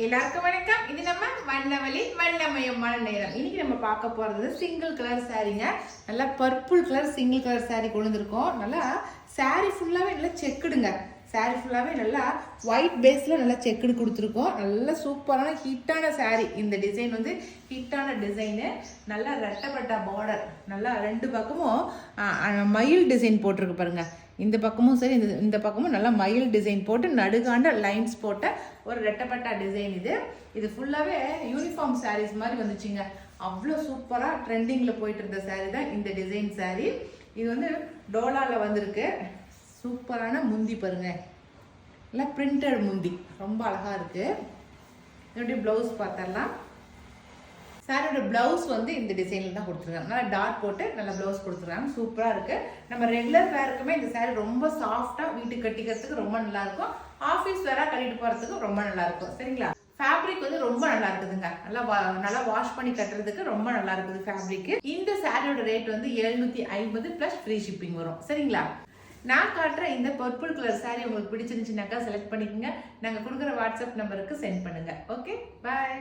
எல்லாருக்கும் வணக்கம். இது நம்ம வண்ணவழி வண்ணமயமான நேரம். இன்னைக்கு நம்ம பார்க்க போறது சிங்கிள் கலர் சாரீங்க. நல்லா purple colour single colour sari கொண்டு வந்திருக்கோம். நல்லா சாரீ ஃபுல்லாவே நல்லா செக்குடுங்க. சாரீ ஃபுல்லாவே நல்லா ஒயிட் பேஸ்ல நல்லா செக்குடு கொடுத்துருக்கோம். நல்ல சூப்பரான ஹிட்டான சாரீ. இந்த டிசைன் வந்து ஹிட்டான டிசைனு. நல்லா ரெட்டப்பட்டா பார்டர். நல்லா ரெண்டு பக்கமும் மயில் டிசைன் போட்டிருக்கு பாருங்க. இந்த பக்கமும் சரி, இந்த பக்கமும் நல்லா மயில் டிசைன் போட்டு நடுகாண்ட லைன்ஸ் போட்ட ஒரு ரெட்டப்பட்டா டிசைன். இது ஃபுல்லாகவே யூனிஃபார்ம் சாரீஸ் மாதிரி வந்துச்சுங்க. அவ்வளோ சூப்பராக ட்ரெண்டிங்கில் போயிட்டு இருந்த சாரீ தான் இந்த டிசைன் சாரீ. இது வந்து டோலாவில் வந்திருக்கு. சூப்பரான முந்தி பாருங்க, நல்லா பிரிண்டட் முந்தி, ரொம்ப அழகாக இருக்குது. இதோடைய ப்ளவுஸ் பார்த்தரலாம். சாரியோட ப்ளவுஸ் வந்து இந்த டிசைனில் தான் கொடுத்துருக்காங்க. நல்லா டாட் போட்டு நல்லா ப்ளவுஸ் கொடுத்துருக்காங்க. சூப்பராக இருக்குது. நம்ம ரெகுலர் வேருக்குமே இந்த சாரீ ரொம்ப சாஃப்டாக வீட்டுக்கு கட்டிக்கிறதுக்கு ரொம்ப நல்லாயிருக்கும். ஆஃபீஸ் வேராக கட்டிட்டு போகிறதுக்கு ரொம்ப நல்லாயிருக்கும். சரிங்களா? ஃபேப்ரிக் வந்து ரொம்ப நல்லா இருக்குதுங்க. நல்லா வாஷ் பண்ணி கட்டுறதுக்கு ரொம்ப நல்லா இருக்குது ஃபேப்ரிக். இந்த சாரியோட ரேட் வந்து 750 + ஃப்ரீ ஷிப்பிங் வரும். சரிங்களா? நான் காட்டுற இந்த பர்பிள் கலர் சாரீ உங்களுக்கு பிடிச்சிருந்துச்சுனாக்கா செலக்ட் பண்ணிக்கோங்க. நாங்கள் கொடுக்குற வாட்ஸ்அப் நம்பருக்கு சென்ட் பண்ணுங்கள். ஓகே, பாய்.